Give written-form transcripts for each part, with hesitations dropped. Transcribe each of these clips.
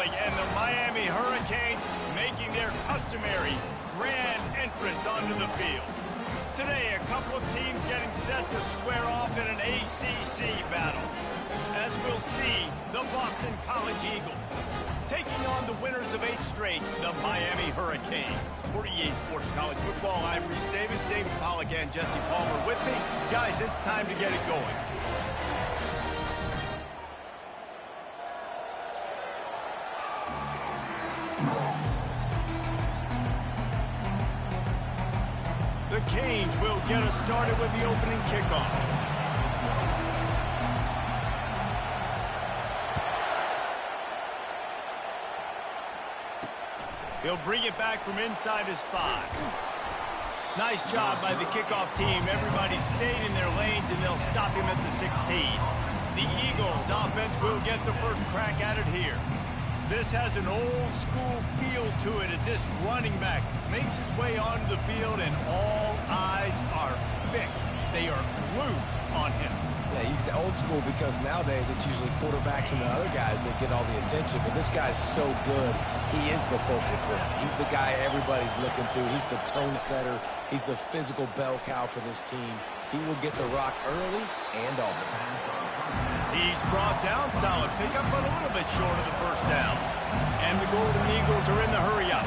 Paulie, and the Miami Hurricanes making their customary grand entrance onto the field. Today, a couple of teams getting set to square off in an ACC battle. As we'll see, the Boston College Eagles taking on the winners of 8 straight, the Miami Hurricanes. For EA Sports College Football, I'm Reese Davis, David Pollack, and Jesse Palmer with me. Guys, it's time to get it going. The Canes will get us started with the opening kickoff. He'll bring it back from inside his 5. Nice job by the kickoff team. Everybody stayed in their lanes, and they'll stop him at the 16. The Eagles offense will get the first crack at it here. This has an old-school feel to it as this running back makes his way onto the field, and all eyes are fixed. They are glued on him. Yeah, you get old school because nowadays it's usually quarterbacks and the other guys that get all the attention, but this guy's so good. He is the focal point. He's the guy everybody's looking to. He's the tone setter. He's the physical bell cow for this team. He will get the rock early and often. He's brought down, solid pickup, but a little bit short of the first down. And the Golden Eagles are in the hurry-up.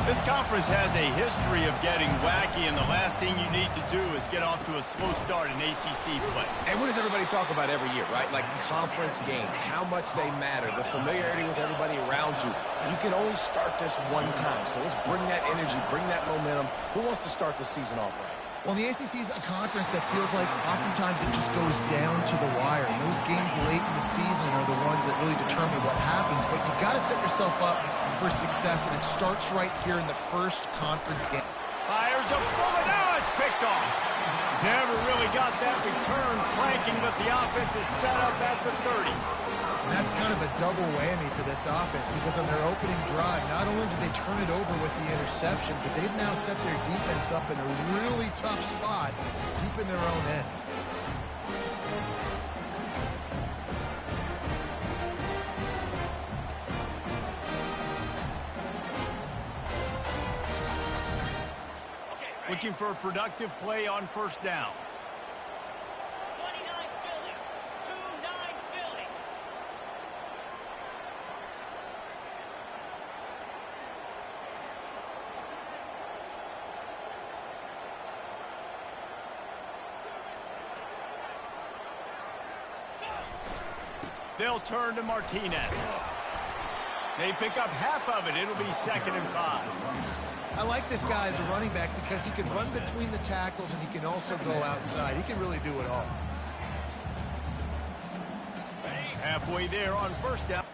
This conference has a history of getting wacky, and the last thing you need to do is get off to a slow start in ACC play. And what does everybody talk about every year, right? Like conference games, how much they matter, the familiarity with everybody around you. You can only start this one time, so let's bring that energy, bring that momentum. Who wants to start the season off right? Well, the ACC is a conference that feels like oftentimes it just goes down to the wire. And those games late in the season are the ones that really determine what happens. But you've got to set yourself up for success, and it starts right here in the first conference game. Fires a bullet. Now it's picked off. Never really got that return flanking, but the offense is set up at the 30. And that's kind of a double whammy for this offense because on their opening drive, not only did they turn it over with the interception, but they've now set their defense up in a really tough spot deep in their own end. Looking for a productive play on first down. They'll turn to Martinez. They pick up half of it. It'll be 2nd and 5. I like this guy as a running back because he can run between the tackles and he can also go outside. He can really do it all. Halfway there on first down.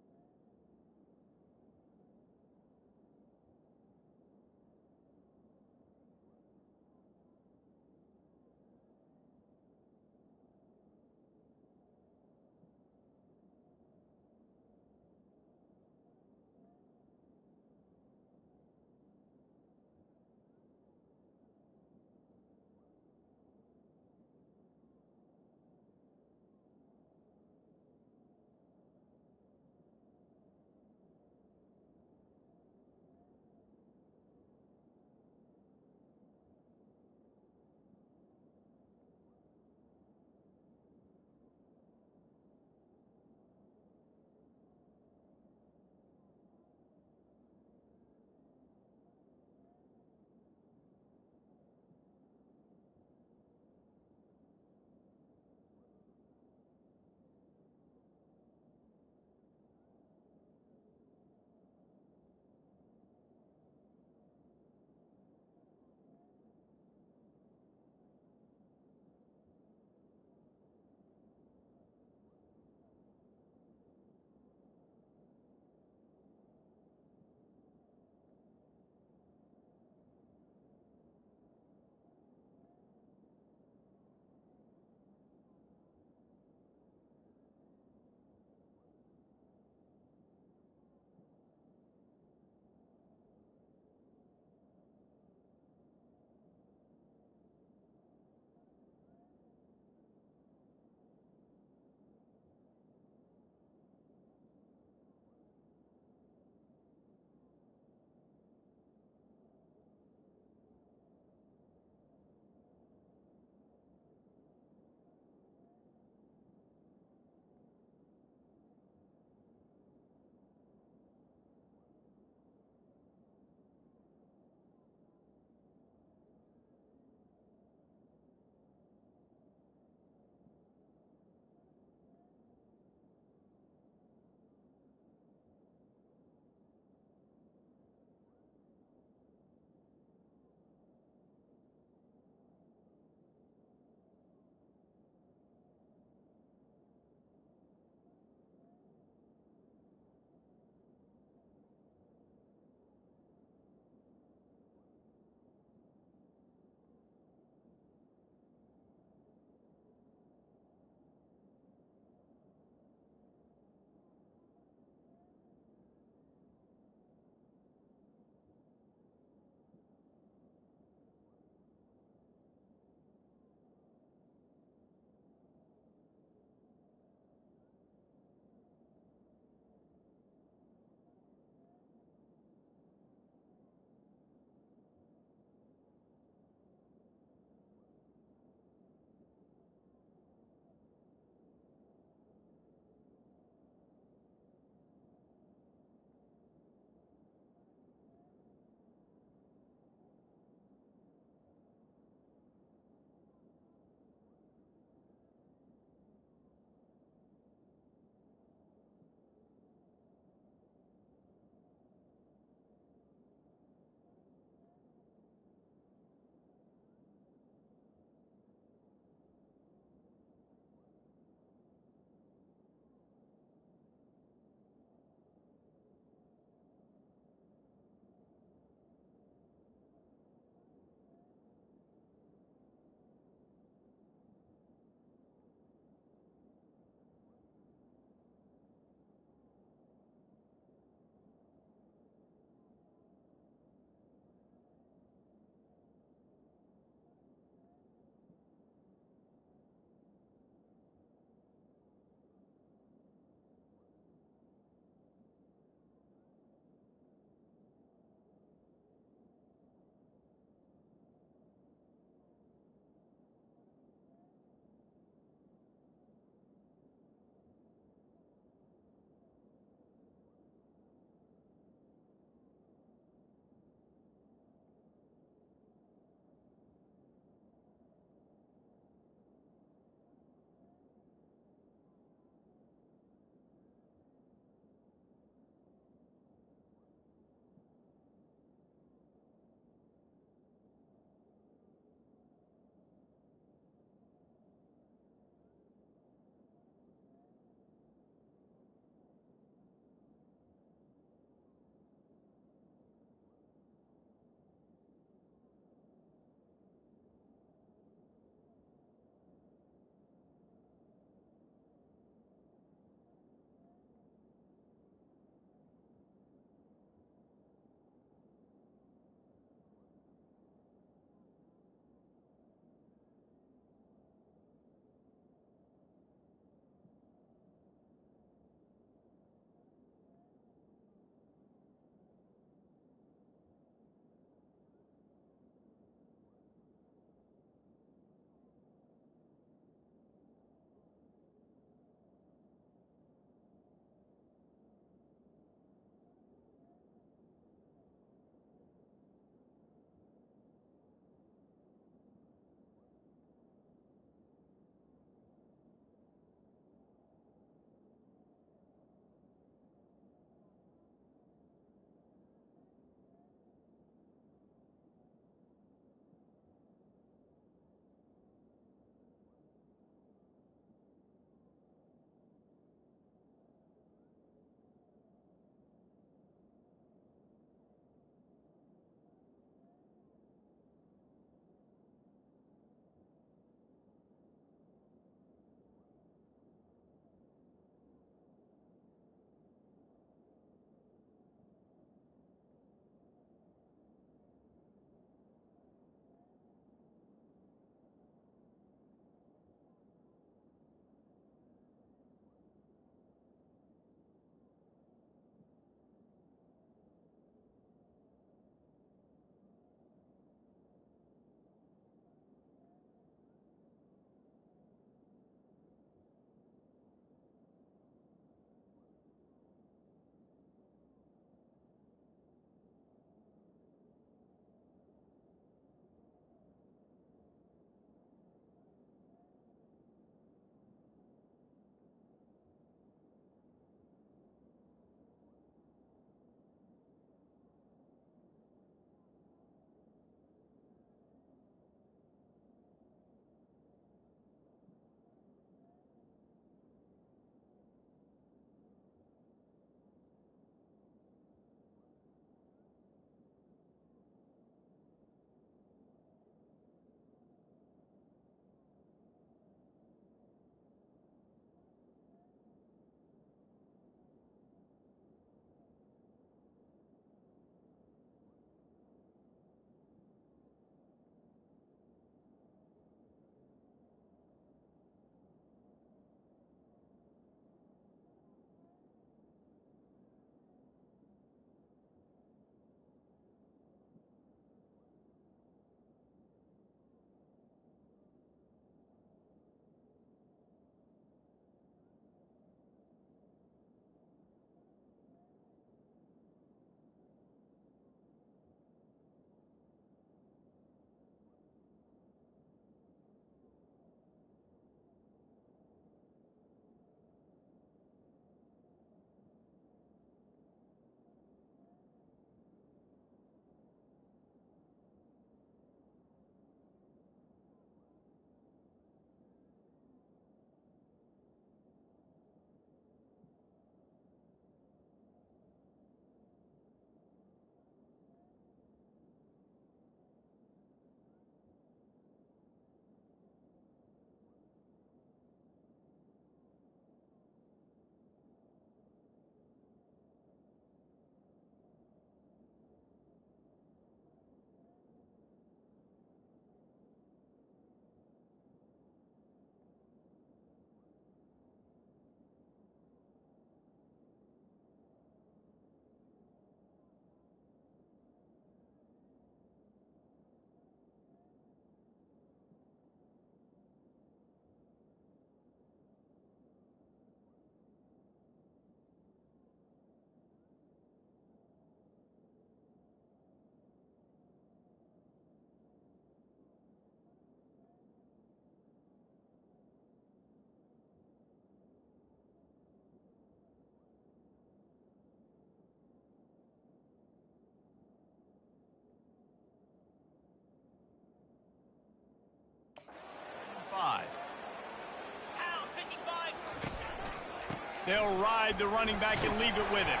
They'll ride the running back and leave it with him.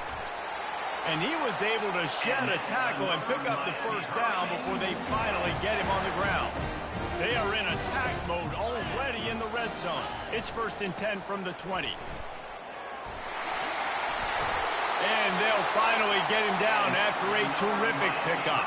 And he was able to shed a tackle and pick up the first down before they finally get him on the ground. They are in attack mode already in the red zone. It's 1st and 10 from the 20. And they'll finally get him down after a terrific pickup.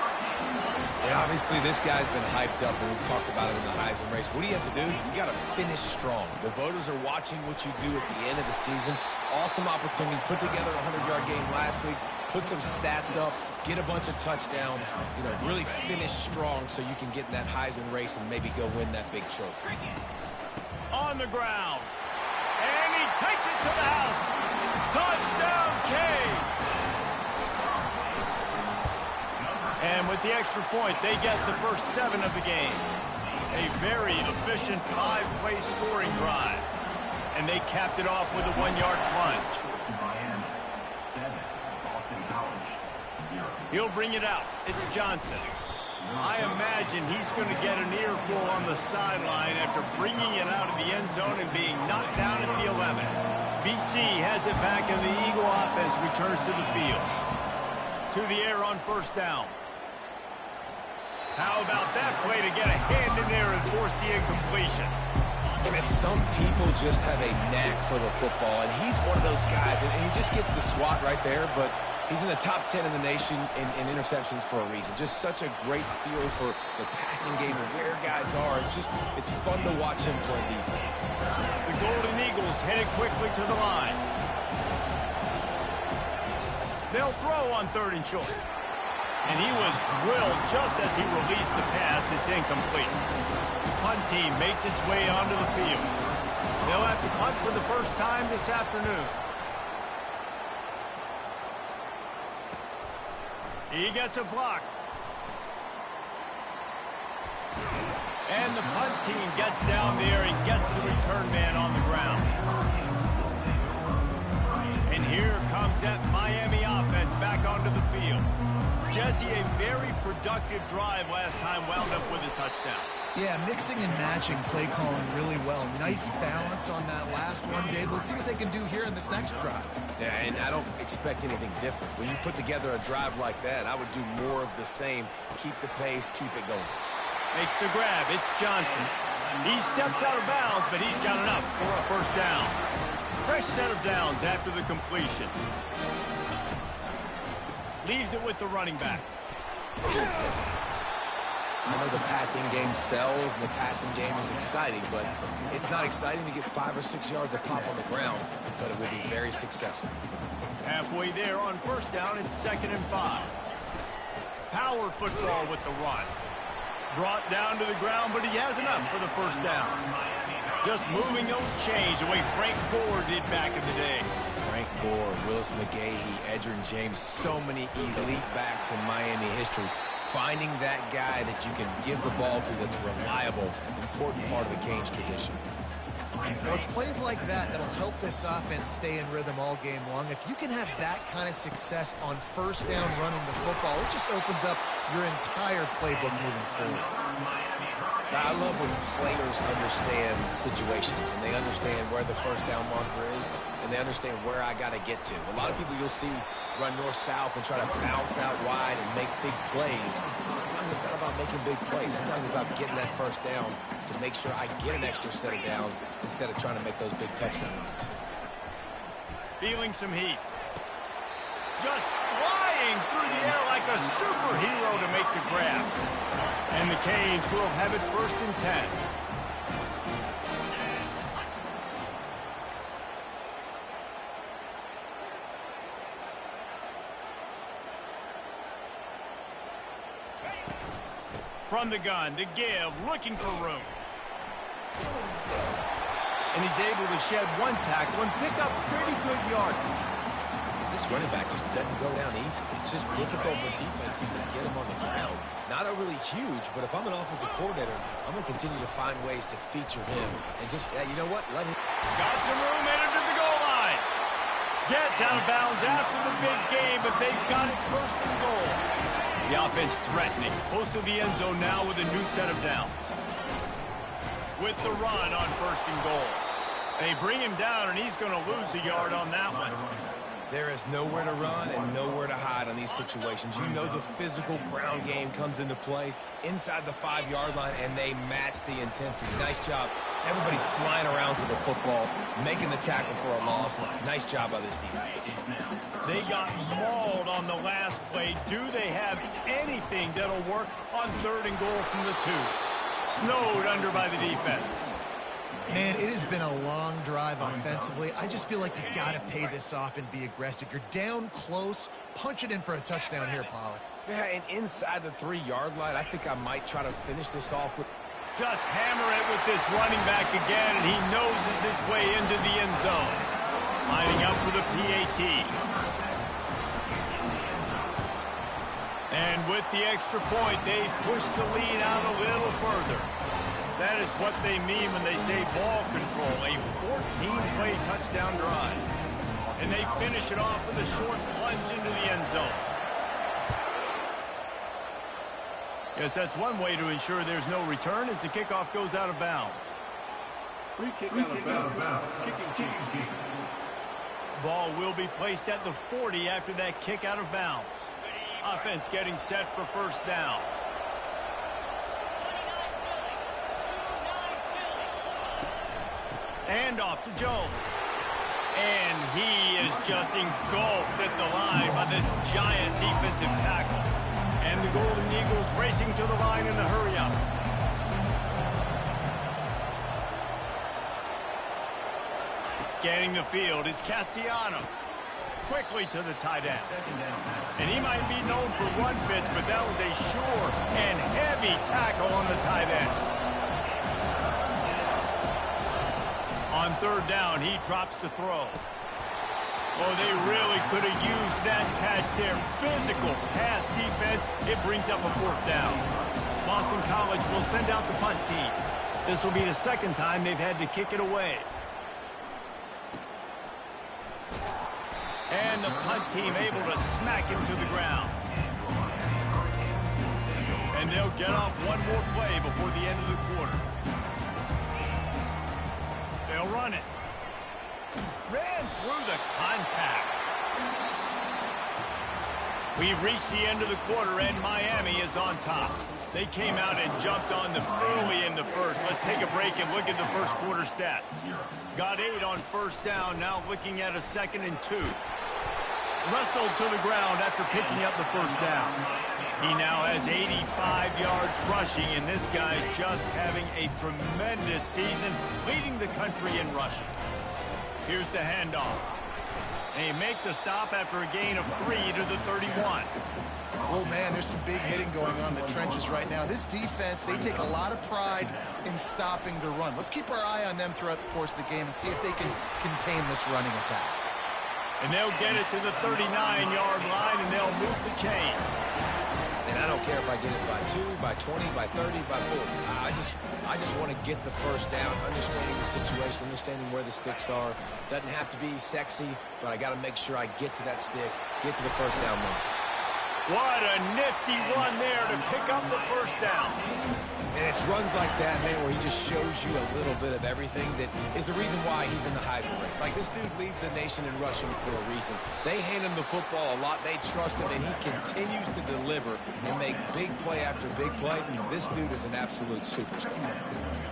And obviously this guy's been hyped up, and we've talked about it in the Heisman race. What do you have to do? You got to finish strong. The voters are watching what you do at the end of the season. Awesome opportunity. Put together a 100-yard game last week. Put some stats up. Get a bunch of touchdowns. You know, really finish strong so you can get in that Heisman race and maybe go win that big trophy. On the ground. And he takes it to the house. Touchdown, Cade. And with the extra point, they get the first 7 of the game. A very efficient 5-play scoring drive. And they capped it off with a 1-yard plunge. He'll bring it out. It's Johnson. I imagine he's going to get an earful on the sideline after bringing it out of the end zone and being knocked down at the 11. BC has it back, and the Eagle offense returns to the field. To the air on 1st down. How about that play to get a hand in there and force the incompletion? And some people just have a knack for the football, and he's one of those guys, and he just gets the swat right there, but he's in the top 10 in the nation in interceptions for a reason. Just such a great feel for the passing game and where guys are. It's fun to watch him play defense. The Golden Eagles headed quickly to the line. They'll throw on 3rd and short. And he was drilled just as he released the pass. It's incomplete. The punt team makes its way onto the field. They'll have to punt for the first time this afternoon. He gets a block. And the punt team gets down there and gets the return man on the ground. And here comes that Miami offense back onto the field. Jesse, a very productive drive last time, wound up with a touchdown. Yeah, mixing and matching play calling really well. Nice balance on that last one, Dave. Let's see what they can do here in this next drive. Yeah, and I don't expect anything different. When you put together a drive like that, I would do more of the same. Keep the pace, keep it going. Makes the grab. It's Johnson. He steps out of bounds, but he's got enough for a first down. Fresh set of downs after the completion. Leaves it with the running back. I know the passing game sells and the passing game is exciting, but it's not exciting to get 5 or 6 yards a pop on the ground, but it would be very successful. Halfway there on 1st down, it's 2nd and 5. Power football with the run. Brought down to the ground, but he has enough for the first down. Just moving those chains the way Frank Gore did back in the day. Frank Gore, Willis McGahee, Edgerrin James, so many elite backs in Miami history. Finding that guy that you can give the ball to that's reliable, important part of the Canes tradition. Well, it's plays like that that'll help this offense stay in rhythm all game long. If you can have that kind of success on 1st down running the football, it just opens up your entire playbook moving forward. I love when players understand situations and they understand where the 1st down marker is and they understand where I got to get to. A lot of people you'll see run north-south and try to bounce out wide and make big plays. Sometimes it's not about making big plays. Sometimes it's about getting that 1st down to make sure I get an extra set of downs instead of trying to make those big touchdown runs. Feeling some heat. Just flying through the air like a superhero to make the grab. And the Canes will have it 1st and 10. From the gun, to give, looking for room. And he's able to shed one tackle and pick up pretty good yardage. This running back just doesn't go down easy. It's just difficult for defenses to get him on the ground. Not overly huge, but if I'm an offensive coordinator, I'm going to continue to find ways to feature him. And just, yeah, you know what? Let him. Got some room, headed to the goal line. Gets out of bounds after the big game, but they've got it 1st and goal. The offense threatening. Close to the end zone now with a new set of downs. With the run on 1st and goal. They bring him down, and he's going to lose a yard on that one. There is nowhere to run and nowhere to hide on these situations. You know the physical ground game comes into play inside the 5-yard line, and they match the intensity. Nice job. Everybody flying around to the football, making the tackle for a loss. Nice job by this defense. They got mauled on the last play. Do they have anything that'll work on 3rd and goal from the 2? Snowed under by the defense. Man, it has been a long drive offensively. I just feel like you got to pay this off and be aggressive. You're down close. Punch it in for a touchdown here, Pollack. Yeah, and inside the 3-yard line, I think I might try to finish this off with... Just hammer it with this running back again, and he noses his way into the end zone. Lining up for the PAT. And with the extra point, they push the lead out a little further. That is what they mean when they say ball control, a 14-play touchdown drive. And they finish it off with a short plunge into the end zone. Yes, that's one way to ensure there's no return as the kickoff goes out of bounds. Free kick out of bounds. Kicking team. Ball will be placed at the 40 after that kick out of bounds. Offense getting set for first down. And off to Jones. And he is just engulfed at the line by this giant defensive tackle. And the Golden Eagles racing to the line in the hurry-up. Scanning the field, it's Castellanos. Quickly to the tight end. And he might be known for run fits, but that was a sure and heavy tackle on the tight end. On 3rd down, he drops to throw. Oh, they really could have used that catch there. Physical pass defense. It brings up a 4th down. Boston College will send out the punt team. This will be the 2nd time they've had to kick it away. And the punt team able to smack him to the ground. And they'll get off one more play before the end of the quarter. They'll run it. Ran through the contact. We've reached the end of the quarter, and Miami is on top. They came out and jumped on them early in the first. Let's take a break and look at the first quarter stats. Got 8 on first down, now looking at a 2nd and 2. Wrestled to the ground after picking up the first down. He now has 85 yards rushing, and this guy's just having a tremendous season, leading the country in rushing. Here's the handoff. They make the stop after a gain of 3 to the 31. Oh, man, there's some big hitting going on in the trenches right now. This defense, they take a lot of pride in stopping the run. Let's keep our eye on them throughout the course of the game and see if they can contain this running attack. And they'll get it to the 39-yard line, and they'll move the chains. And I don't care if I get it by 2, by 20, by 30, by 40. I just want to get the first down, understanding the situation, understanding where the sticks are. Doesn't have to be sexy, but I got to make sure I get to that stick, get to the first down moment. What a nifty run there to pick up the first down. And it's runs like that, man, where he just shows you a little bit of everything that is the reason why he's in the Heisman race. Like, this dude leads the nation in rushing for a reason. They hand him the football a lot. They trust him, and he continues to deliver and make big play after big play. This dude is an absolute superstar.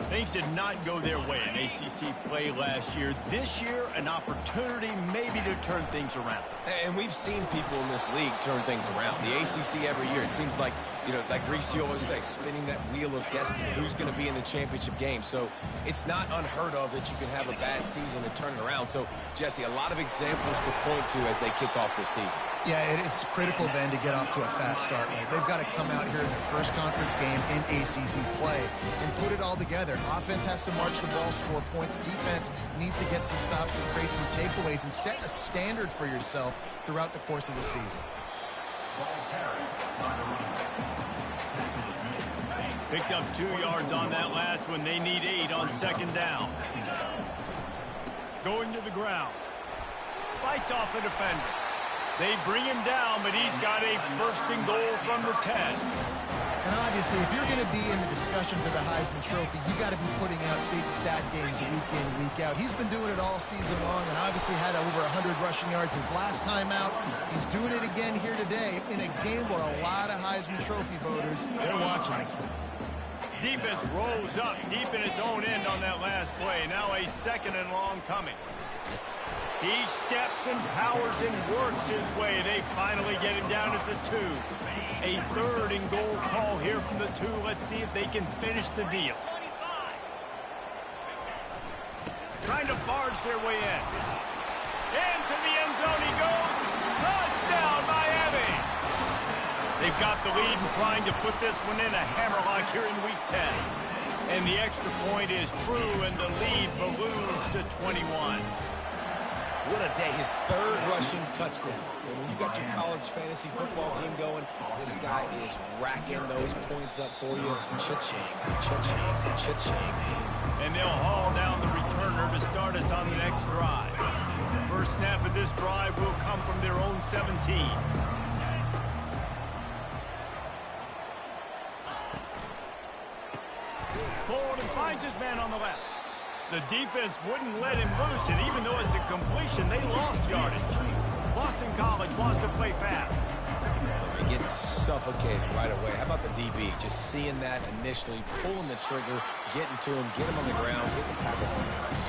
Things did not go their way in ACC play last year. This year, an opportunity maybe to turn things around. And we've seen people in this league turn things around. The ACC every year, it seems like, you know, like Greasy always says, spinning that wheel of destiny. Who's going to be in the championship game? So it's not unheard of that you can have a bad season and turn it around. So, Jesse, a lot of examples to point to as they kick off this season. Yeah, it's critical then to get off to a fast start. Right? They've got to come out here in their first conference game in ACC play and put it all together. Offense has to march the ball, score points. Defense needs to get some stops and create some takeaways and set a standard for yourself throughout the course of the season. Picked up 2 yards on that last one. They need 8 on second down. Going to the ground. Fights off a defender. They bring him down, but he's got a first and goal from the 10. And obviously, if you're going to be in the discussion for the Heisman Trophy, you got to be putting out big stat games week in, week out. He's been doing it all season long and obviously had over 100 rushing yards his last time out. He's doing it again here today in a game where a lot of Heisman Trophy voters, they're watching this one. Defense rolls up deep in its own end on that last play. Now a 2nd and long coming. He steps and powers and works his way. They finally get him down at the 2. A 3rd and goal call here from the 2. Let's see if they can finish the deal. Trying to barge their way in. Into the end zone he goes. Touchdown, Miami! They've got the lead and trying to put this one in a hammerlock here in week 10. And the extra point is true, and the lead balloons to 21. What a day. His 3rd rushing touchdown. And when you got your college fantasy football team going, this guy is racking those points up for you. Cha-ching, cha-ching, cha-ching. And they'll haul down the returner to start us on the next drive. First snap of this drive will come from their own 17. Forward and finds his man on the left. The defense wouldn't let him loose, and even though it's a completion, they lost yardage. Boston College wants to play fast. They're getting suffocated right away. How about the DB? Just seeing that initially, pulling the trigger, getting to him, get him on the ground, get the tackle for the pass.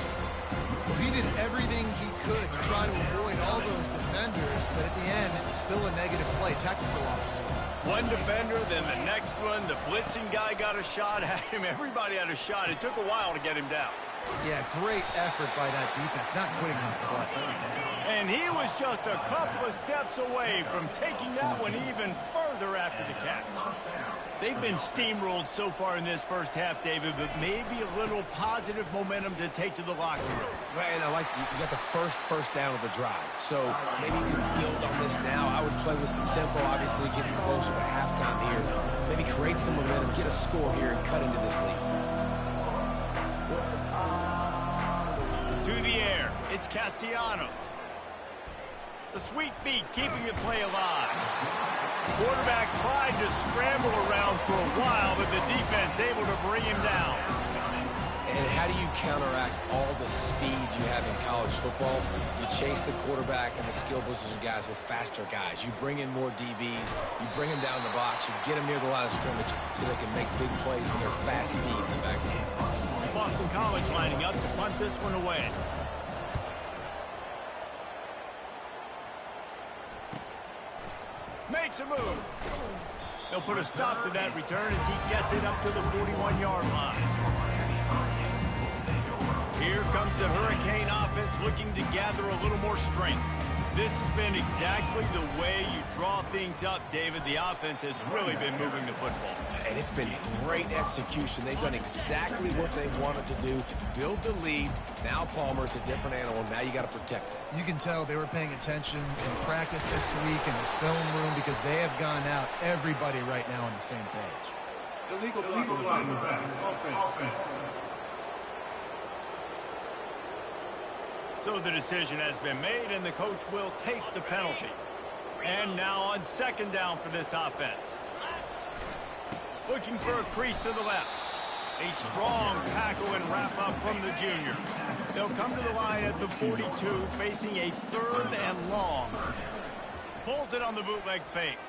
Well, he did everything he could to try to avoid all those defenders, but at the end, it's still a negative play. Tackle for loss. One defender, then the next one. The blitzing guy got a shot at him. Everybody had a shot. It took a while to get him down. Yeah, great effort by that defense, not quitting on the play. And he was just a couple of steps away from taking that one even further after the catch. They've been steamrolled so far in this first half, David, but maybe a little positive momentum to take to the locker room. Right, and I like you got the first down of the drive. So maybe you can build on this now. I would play with some tempo, obviously getting closer to halftime here. Maybe create some momentum, get a score here, and cut into this lead. To the air, it's Castellanos. The sweet feet keeping the play alive. Quarterback tried to scramble around for a while, but the defense able to bring him down. And how do you counteract all the speed you have in college football? You chase the quarterback and the skill position guys with faster guys. You bring in more DBs. You bring them down the box. You get them near the line of scrimmage so they can make big plays with their fast speed in the backfield. Boston College lining up to punt this one away. Makes a move. They'll put a stop to that return as he gets it up to the 41-yard line. Here comes the Hurricane offense looking to gather a little more strength. This has been exactly the way you draw things up, David. The offense has really been moving the football. And it's been great execution. They've done exactly what they wanted to do. Build the lead. Now Palmer's a different animal. Now you got to protect it. You can tell they were paying attention in practice this week in the film room because they have gone out, everybody right now on the same page. Illegal block in the back. Offense. So the decision has been made, and the coach will take the penalty. And now on 2nd down for this offense. Looking for a crease to the left. A strong tackle and wrap up from the junior. They'll come to the line at the 42, facing a 3rd and long. Pulls it on the bootleg fake.